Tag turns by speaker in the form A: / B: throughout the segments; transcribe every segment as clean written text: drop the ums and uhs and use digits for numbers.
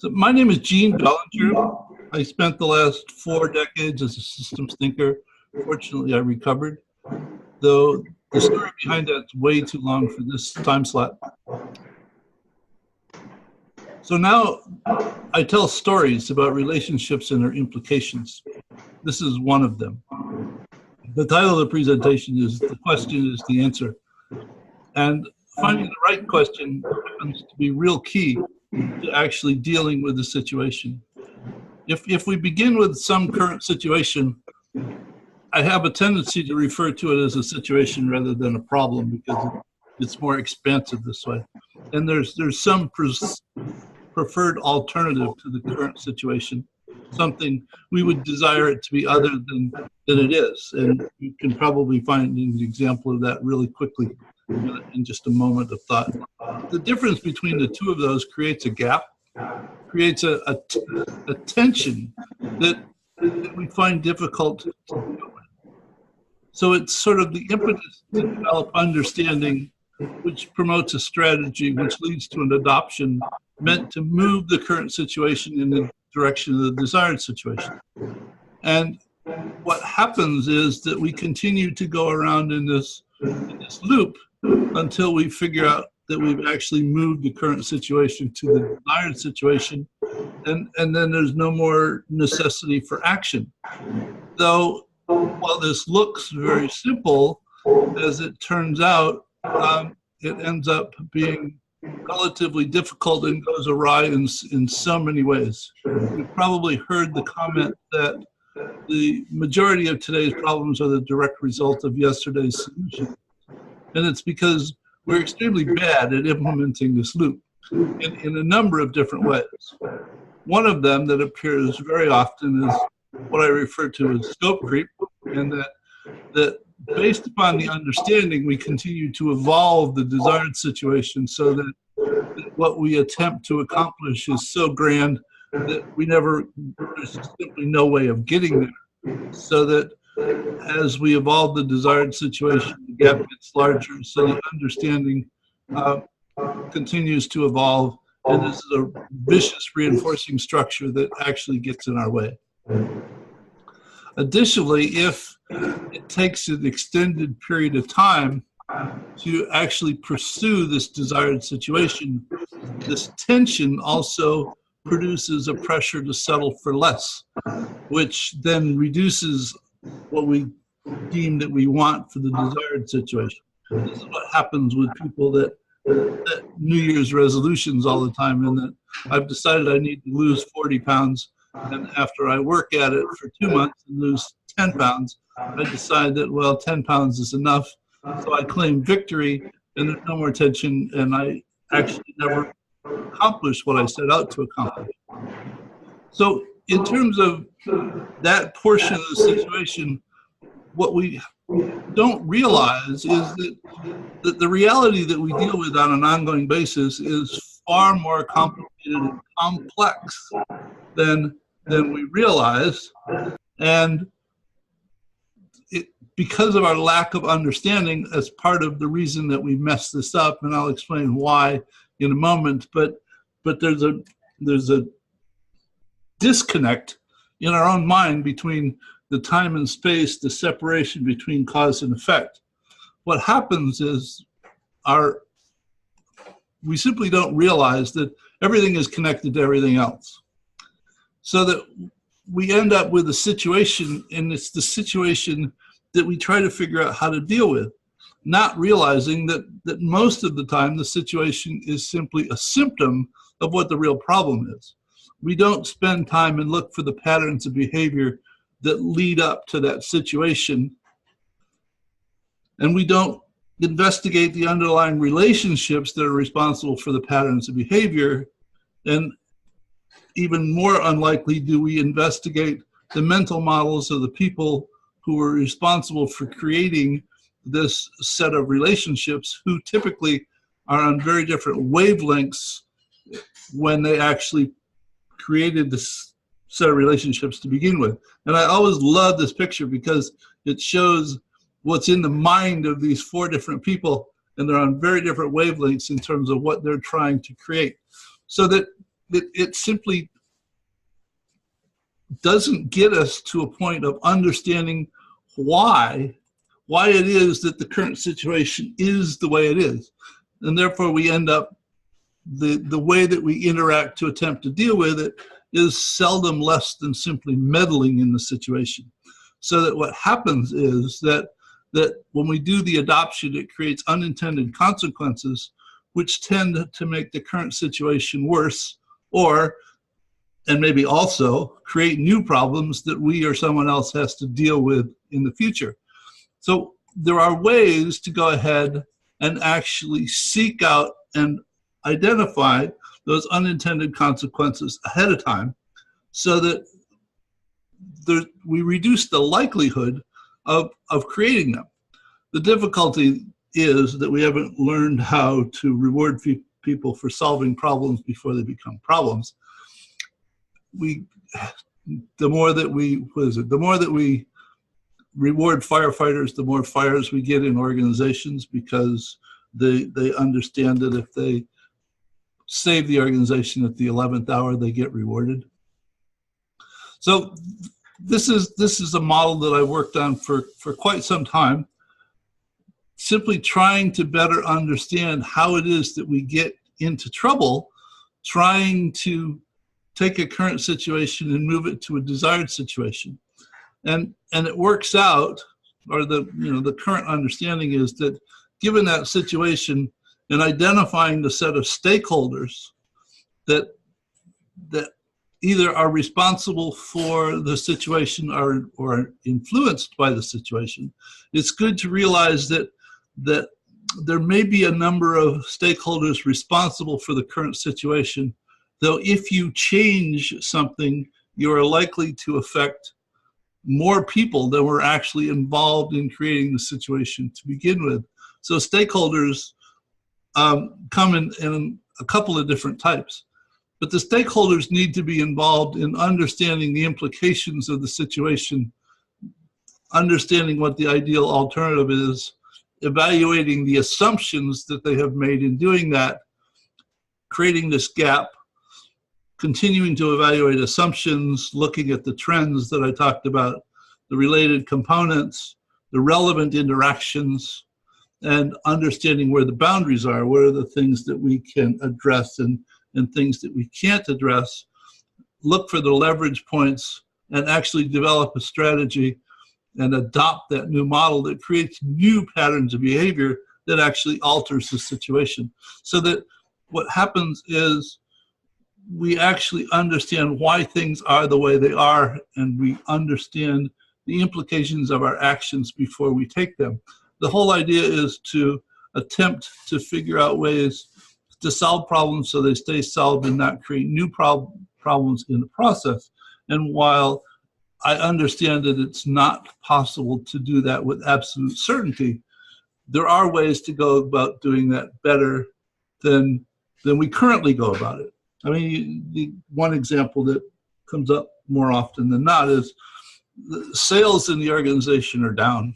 A: So my name is Gene Bellinger. I spent the last 4 decades as a systems thinker. Fortunately, I recovered, though the story behind that's way too long for this time slot. So now I tell stories about relationships and their implications. This is one of them. The title of the presentation is "The Question is the Answer." And finding the right question happens to be real key to actually dealing with the situation. If we begin with some current situation, I have a tendency to refer to it as a situation rather than a problem because it's more expansive this way. And there's some preferred alternative to the current situation, something we would desire it to be other than it is. And you can probably find an example of that really quickly in just a moment of thought. The difference between the two of those creates a gap, creates a tension that we find difficult to deal with. So it's sort of the impetus to develop understanding, which promotes a strategy, which leads to an adoption meant to move the current situation in the direction of the desired situation. And what happens is that we continue to go around in this loop until we figure out that we've actually moved the current situation to the desired situation, and then there's no more necessity for action. Though, while this looks very simple, as it turns out, it ends up being relatively difficult and goes awry in so many ways. You've probably heard the comment that the majority of today's problems are the direct result of yesterday's solution. And it's because we're extremely bad at implementing this loop in a number of different ways. One of them that appears very often is what I refer to as scope creep, and that based upon the understanding, we continue to evolve the desired situation so that what we attempt to accomplish is so grand that there's simply no way of getting there. So that as we evolve the desired situation, the gap gets larger, so the understanding continues to evolve, and this is a vicious reinforcing structure that actually gets in our way. Additionally, if it takes an extended period of time to actually pursue this desired situation, this tension also produces a pressure to settle for less, which then reduces what we deem that we want for the desired situation. This is what happens with people that New Year's resolutions all the time, and that I've decided I need to lose 40 pounds, and after I work at it for 2 months and lose 10 pounds, I decide that, well, 10 pounds is enough, so I claim victory, and there's no more tension, and I actually never accomplish what I set out to accomplish. So in terms of that portion of the situation, what we don't realize is that the reality that we deal with on an ongoing basis is far more complicated and complex than we realize. And because of our lack of understanding, as part of the reason that we mess this up, and I'll explain why in a moment, but there's a disconnect in our own mind between the time and space, the separation between cause and effect. What happens is we simply don't realize that everything is connected to everything else. So that we end up with a situation, and it's the situation that we try to figure out how to deal with, not realizing that most of the time the situation is simply a symptom of what the real problem is. We don't spend time and look for the patterns of behavior that lead up to that situation, and we don't investigate the underlying relationships that are responsible for the patterns of behavior, and even more unlikely do we investigate the mental models of the people who are responsible for creating this set of relationships, who typically are on very different wavelengths when they actually created this set of relationships to begin with. And I always love this picture because it shows what's in the mind of these 4 different people, and they're on very different wavelengths in terms of what they're trying to create. So that it simply doesn't get us to a point of understanding why it is that the current situation is the way it is. And therefore we end up, the way that we interact to attempt to deal with it is seldom less than simply meddling in the situation. So that what happens is that when we do the adoption, it creates unintended consequences, which tend to make the current situation worse, and maybe also create new problems that we or someone else has to deal with in the future. So there are ways to go ahead and actually seek out and identify those unintended consequences ahead of time, so that we reduce the likelihood of creating them. The difficulty is that we haven't learned how to reward people for solving problems before they become problems. The more that we reward firefighters, the more fires we get in organizations, because they understand that if they save the organization at the 11th hour, they get rewarded. So this is a model that I worked on for quite some time, simply trying to better understand how it is that we get into trouble, trying to take a current situation and move it to a desired situation. And it works out, or the current understanding is that given that situation and identifying the set of stakeholders that either are responsible for the situation or influenced by the situation, it's good to realize that there may be a number of stakeholders responsible for the current situation, though if you change something, you are likely to affect more people than were actually involved in creating the situation to begin with. So stakeholders come in a couple of different types. But the stakeholders need to be involved in understanding the implications of the situation, understanding what the ideal alternative is, evaluating the assumptions that they have made in doing that, creating this gap, continuing to evaluate assumptions, looking at the trends that I talked about, the related components, the relevant interactions, and understanding where the boundaries are, what are the things that we can address and things that we can't address, look for the leverage points, and actually develop a strategy and adopt that new model that creates new patterns of behavior that actually alters the situation. So that what happens is we actually understand why things are the way they are, and we understand the implications of our actions before we take them. The whole idea is to attempt to figure out ways to solve problems so they stay solved and not create new problems in the process. And while I understand that it's not possible to do that with absolute certainty, there are ways to go about doing that better than we currently go about it. I mean, the one example that comes up more often than not is the sales in the organization are down.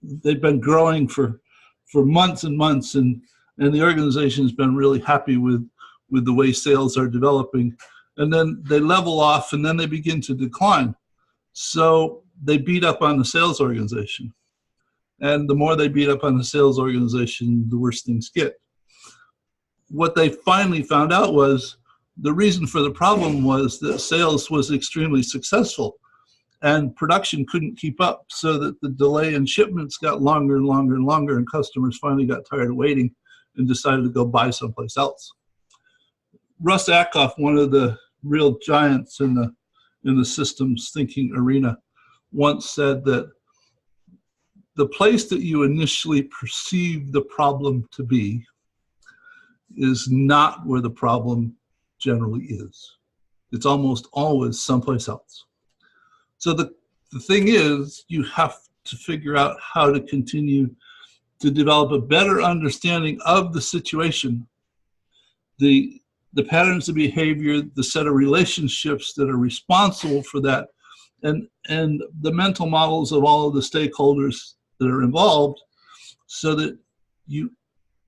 A: They've been growing for months and months, and the organization has been really happy with the way sales are developing. And then they level off, and then they begin to decline. So they beat up on the sales organization. And the more they beat up on the sales organization, the worse things get. What they finally found out was the reason for the problem was that sales was extremely successful and production couldn't keep up, so that the delay in shipments got longer and longer and longer, and customers finally got tired of waiting and decided to go buy someplace else. Russ Ackoff, one of the real giants in the systems thinking arena, once said that the place that you initially perceive the problem to be is not where the problem generally is. It's almost always someplace else. So the thing is, you have to figure out how to continue to develop a better understanding of the situation, the patterns of behavior, the set of relationships that are responsible for that, and the mental models of all of the stakeholders that are involved, so that you're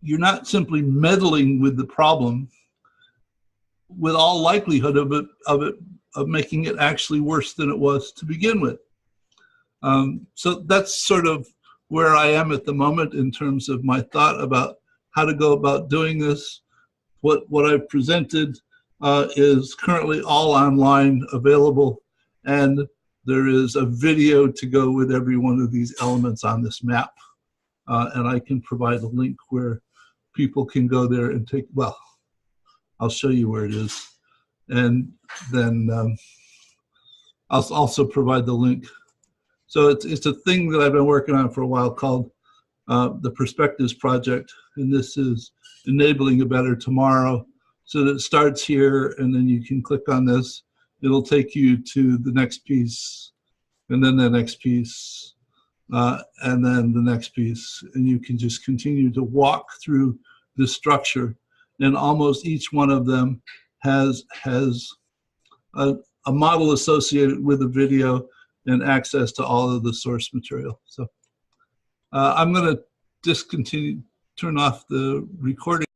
A: not simply meddling with the problem, with all likelihood of making it actually worse than it was to begin with. So that's sort of where I am at the moment in terms of my thought about how to go about doing this. What I've presented is currently all online available, and there is a video to go with every one of these elements on this map. And I can provide a link where people can go there and take, well, I'll show you where it is. And then I'll also provide the link. So it's a thing that I've been working on for a while called the Perspectives Project. And this is enabling a better tomorrow. So that it starts here, and then you can click on this. It'll take you to the next piece, and then the next piece, and then the next piece. And you can just continue to walk through this structure. And almost each one of them has a model associated with a video and access to all of the source material. So I'm going to turn off the recording.